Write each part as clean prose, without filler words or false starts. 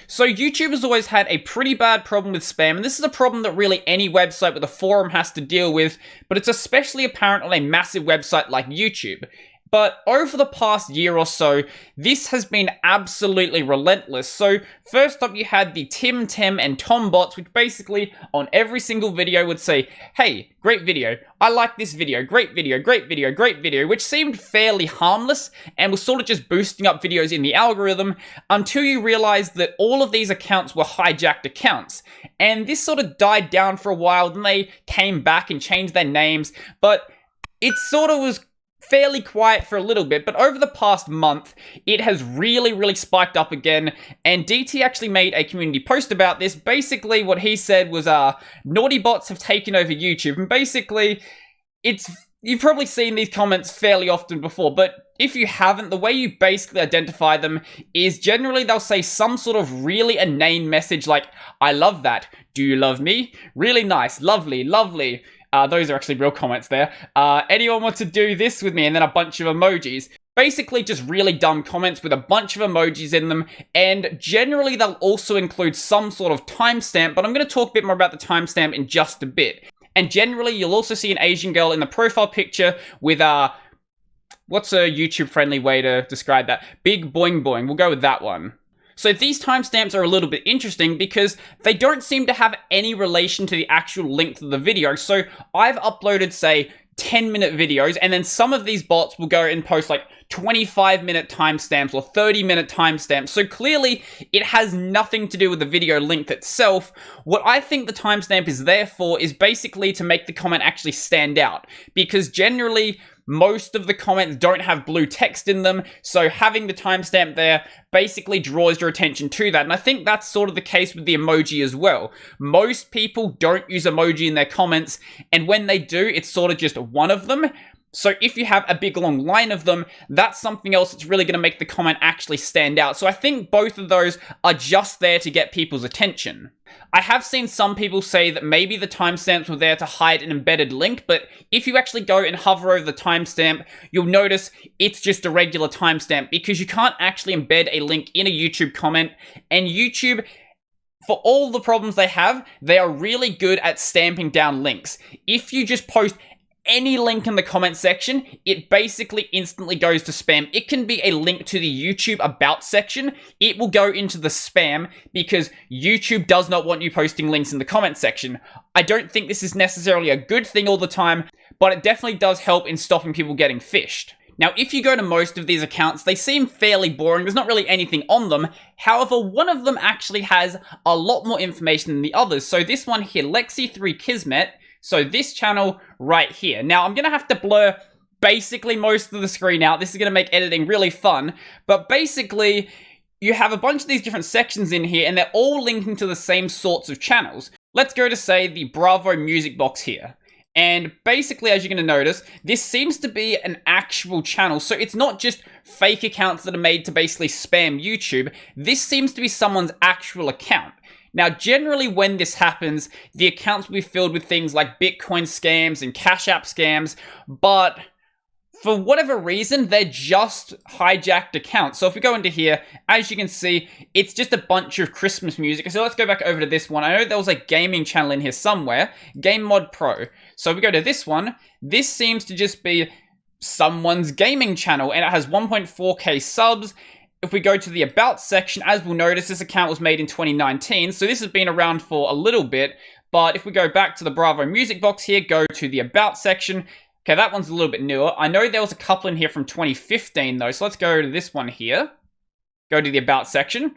So YouTube has always had a pretty bad problem with spam, and this is a problem that really any website with a forum has to deal with, but it's especially apparent on a massive website like YouTube. But over the past year or so, this has been absolutely relentless. So first up you had the Tim, and Tom bots, which basically on every single video would say, hey, great video, I like this video, great video, great video, great video, which seemed fairly harmless and was sort of just boosting up videos in the algorithm until you realized that all of these accounts were hijacked accounts. And this sort of died down for a while, then they came back and changed their names, but it sort of was fairly quiet for a little bit, but over the past month, it has really spiked up again, and DT actually made a community post about this. Basically, what he said was, naughty bots have taken over YouTube, and basically, you've probably seen these comments fairly often before, but if you haven't, the way you basically identify them is generally they'll say some sort of really inane message like, I love that, do you love me? Really nice, lovely, lovely. Those are actually real comments there. Anyone want to do this with me? And then a bunch of emojis. Basically just really dumb comments with a bunch of emojis in them, and generally they'll also include some sort of timestamp, but I'm going to talk a bit more about the timestamp in just a bit. And generally you'll also see an Asian girl in the profile picture with what's a YouTube friendly way to describe that? Big boing boing. We'll go with that one. So these timestamps are a little bit interesting because they don't seem to have any relation to the actual length of the video. So I've uploaded, say, 10-minute videos, and then some of these bots will go and post like 25-minute timestamps or 30-minute timestamps. So clearly it has nothing to do with the video length itself. What I think the timestamp is there for is basically to make the comment actually stand out, because generally most of the comments don't have blue text in them, so having the timestamp there basically draws your attention to that. And I think that's sort of the case with the emoji as well. Most people don't use emoji in their comments, and when they do, it's sort of just one of them. So if you have a big long line of them, that's something else that's really going to make the comment actually stand out. So I think both of those are just there to get people's attention. I have seen some people say that maybe the timestamps were there to hide an embedded link, but if you actually go and hover over the timestamp, you'll notice it's just a regular timestamp, because you can't actually embed a link in a YouTube comment, and YouTube, for all the problems they have, they are really good at stamping down links. If you just post any link in the comment section, it basically instantly goes to spam. It can be a link to the YouTube about section. It will go into the spam because YouTube does not want you posting links in the comment section. I don't think this is necessarily a good thing all the time, but it definitely does help in stopping people getting phished. Now, if you go to most of these accounts, they seem fairly boring. There's not really anything on them. However, one of them actually has a lot more information than the others. So this one here, Lexi3Kismet. So this channel right here. Now, I'm going to have to blur basically most of the screen out. This is going to make editing really fun. But basically, you have a bunch of these different sections in here, and they're all linking to the same sorts of channels. Let's go to, say, the Bravo music box here. And basically, as you're going to notice, this seems to be an actual channel. So it's not just fake accounts that are made to basically spam YouTube. This seems to be someone's actual account. Now, generally when this happens, the accounts will be filled with things like Bitcoin scams and Cash App scams, but for whatever reason, they're just hijacked accounts. So if we go into here, as you can see, it's just a bunch of Christmas music. So let's go back over to this one. I know there was a gaming channel in here somewhere, Game Mod Pro. So if we go to this one, this seems to just be someone's gaming channel, and it has 1.4k subs. If we go to the About section, as we'll notice, this account was made in 2019, so this has been around for a little bit, but if we go back to the Bravo music box here, go to the About section, okay, that one's a little bit newer. I know there was a couple in here from 2015 though, so let's go to this one here. Go to the About section.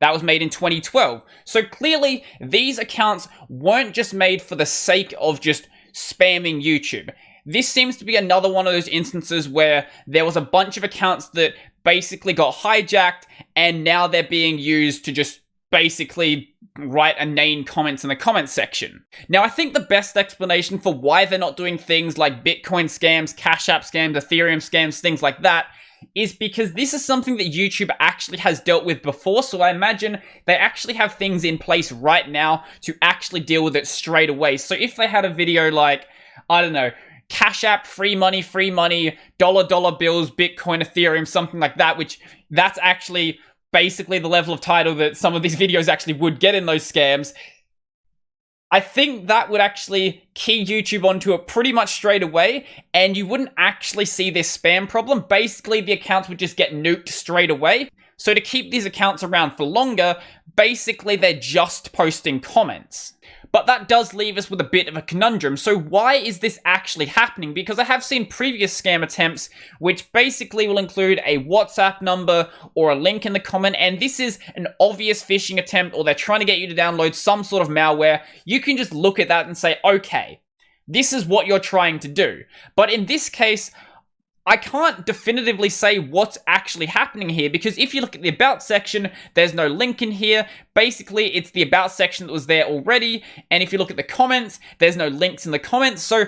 That was made in 2012. So clearly, these accounts weren't just made for the sake of just spamming YouTube. This seems to be another one of those instances where there was a bunch of accounts that basically got hijacked, and now they're being used to just basically write inane comments in the comment section. Now, I think the best explanation for why they're not doing things like Bitcoin scams, Cash App scams, Ethereum scams, things like that, is because this is something that YouTube actually has dealt with before, so I imagine they actually have things in place right now to actually deal with it straight away. So if they had a video like, I don't know, Cash App, free money, dollar bills, Bitcoin, Ethereum, something like that, which that's actually basically the level of title that some of these videos actually would get in those scams, I think that would actually key YouTube onto it pretty much straight away, and you wouldn't actually see this spam problem. Basically, the accounts would just get nuked straight away. So to keep these accounts around for longer, basically they're just posting comments. But that does leave us with a bit of a conundrum. So why is this actually happening? Because I have seen previous scam attempts which basically will include a WhatsApp number or a link in the comment, and this is an obvious phishing attempt, or they're trying to get you to download some sort of malware. You can just look at that and say, okay, this is what you're trying to do. But in this case, I can't definitively say what's actually happening here, because if you look at the About section, there's no link in here. Basically, it's the About section that was there already, and if you look at the comments, there's no links in the comments, so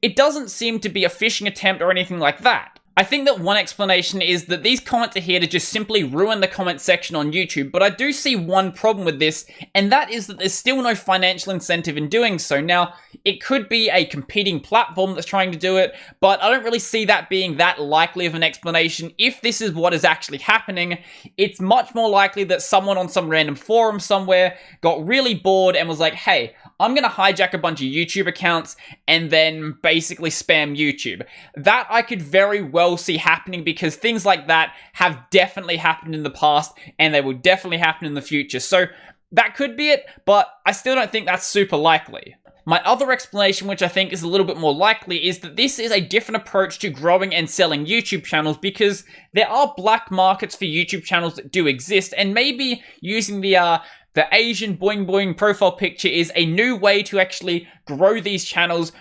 it doesn't seem to be a phishing attempt or anything like that. I think that one explanation is that these comments are here to just simply ruin the comment section on YouTube, but I do see one problem with this, and that is that there's still no financial incentive in doing so. Now, it could be a competing platform that's trying to do it, but I don't really see that being that likely of an explanation. If this is what is actually happening, it's much more likely that someone on some random forum somewhere got really bored and was like, hey, I'm gonna hijack a bunch of YouTube accounts and then basically spam YouTube. That I could very well see happening, because things like that have definitely happened in the past and they will definitely happen in the future. So that could be it, but I still don't think that's super likely. My other explanation, which I think is a little bit more likely, is that this is a different approach to growing and selling YouTube channels, because there are black markets for YouTube channels that do exist, and maybe using the Asian boing boing profile picture is a new way to actually grow these channels.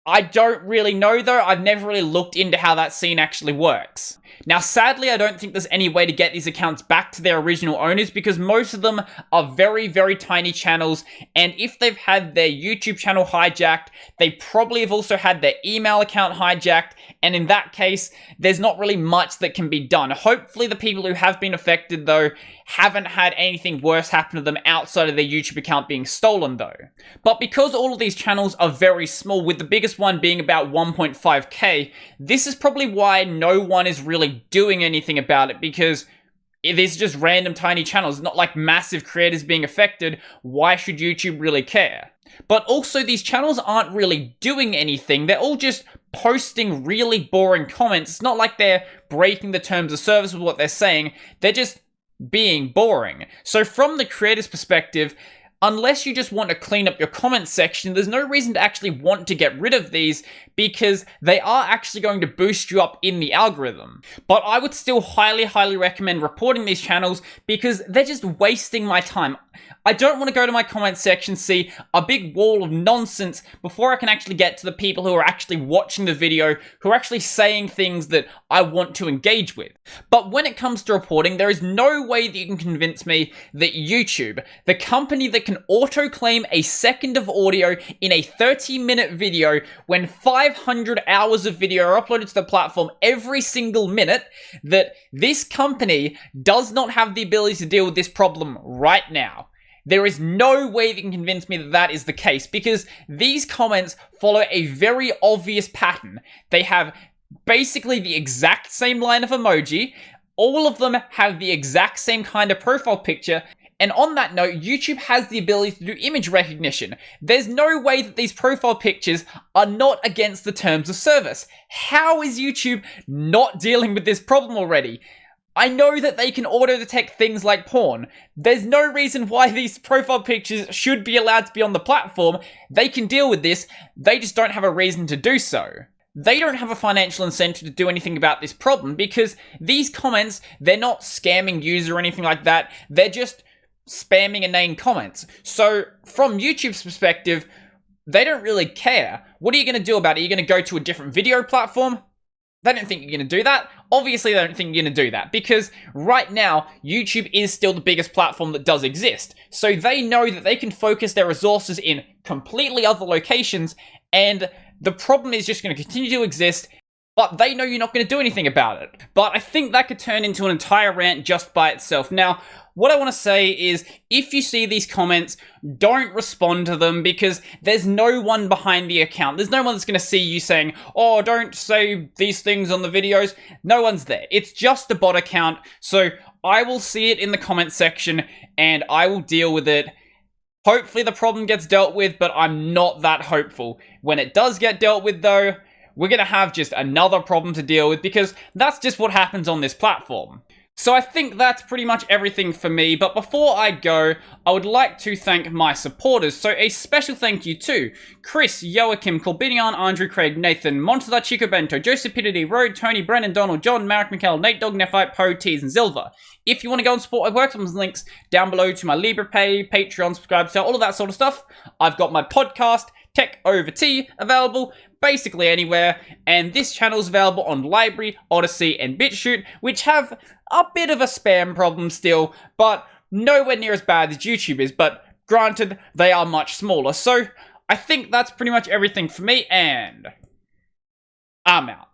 I don't really know though. I've never really looked into how that scene actually works. Now, sadly, I don't think there's any way to get these accounts back to their original owners, because most of them are very, very tiny channels, and if they've had their YouTube channel hijacked, they probably have also had their email account hijacked, and in that case, there's not really much that can be done. Hopefully, the people who have been affected, though, haven't had anything worse happen to them outside of their YouTube account being stolen, though. But because all of these channels are very small, with the biggest one being about 1.5k, this is probably why no one is really doing anything about it, because these are just random tiny channels, not like massive creators being affected. Why should YouTube really care? But also, these channels aren't really doing anything. They're all just posting really boring comments. It's not like they're breaking the terms of service with what they're saying. They're just being boring. So from the creator's perspective, unless you just want to clean up your comment section, there's no reason to actually want to get rid of these, because they are actually going to boost you up in the algorithm. But I would still highly, highly recommend reporting these channels, because they're just wasting my time. I don't want to go to my comment section, see a big wall of nonsense before I can actually get to the people who are actually watching the video, who are actually saying things that I want to engage with. But when it comes to reporting, there is no way that you can convince me that YouTube, the company that can auto-claim a second of audio in a 30-minute video when 500 hours of video are uploaded to the platform every single minute, that this company does not have the ability to deal with this problem right now. There is no way that you can convince me that that is the case, because these comments follow a very obvious pattern. They have basically the exact same line of emoji, all of them have the exact same kind of profile picture, and on that note, YouTube has the ability to do image recognition. There's no way that these profile pictures are not against the terms of service. How is YouTube not dealing with this problem already? I know that they can auto-detect things like porn. There's no reason why these profile pictures should be allowed to be on the platform. They can deal with this, they just don't have a reason to do so. They don't have a financial incentive to do anything about this problem, because these comments, they're not scamming users or anything like that, they're just spamming inane comments. So, from YouTube's perspective, they don't really care. What are you going to do about it? Are you going to go to a different video platform? They don't think you're going to do that. Obviously, they don't think you're going to do that, because right now, YouTube is still the biggest platform that does exist. So they know that they can focus their resources in completely other locations, and the problem is just going to continue to exist, but they know you're not going to do anything about it. But I think that could turn into an entire rant just by itself. Now, what I want to say is, if you see these comments, don't respond to them, because there's no one behind the account. There's no one that's going to see you saying, oh, don't say these things on the videos. No one's there. It's just a bot account. So I will see it in the comment section and I will deal with it. Hopefully the problem gets dealt with, but I'm not that hopeful. When it does get dealt with though, we're gonna have just another problem to deal with because that's just what happens on this platform. So I think that's pretty much everything for me, but before I go, I would like to thank my supporters. So a special thank you to Chris, Joachim, Corbinian, Andrew, Craig, Nathan, Montezar, Chico Bento, Joseph Pittity, Road, Tony, Brennan, Donald, John, Marek, Mikkel, Nate Dog, Nephite, Poe, Tees, and Zilva. If you want to go and support my work, there's links down below to my LibrePay, Patreon, subscribe, sale, all of that sort of stuff. I've got my podcast, Tech Over Tea, available basically anywhere, and this channel is available on Library, Odyssey, and BitChute, which have a bit of a spam problem still, but nowhere near as bad as YouTube is, but granted, they are much smaller. So I think that's pretty much everything for me, and I'm out.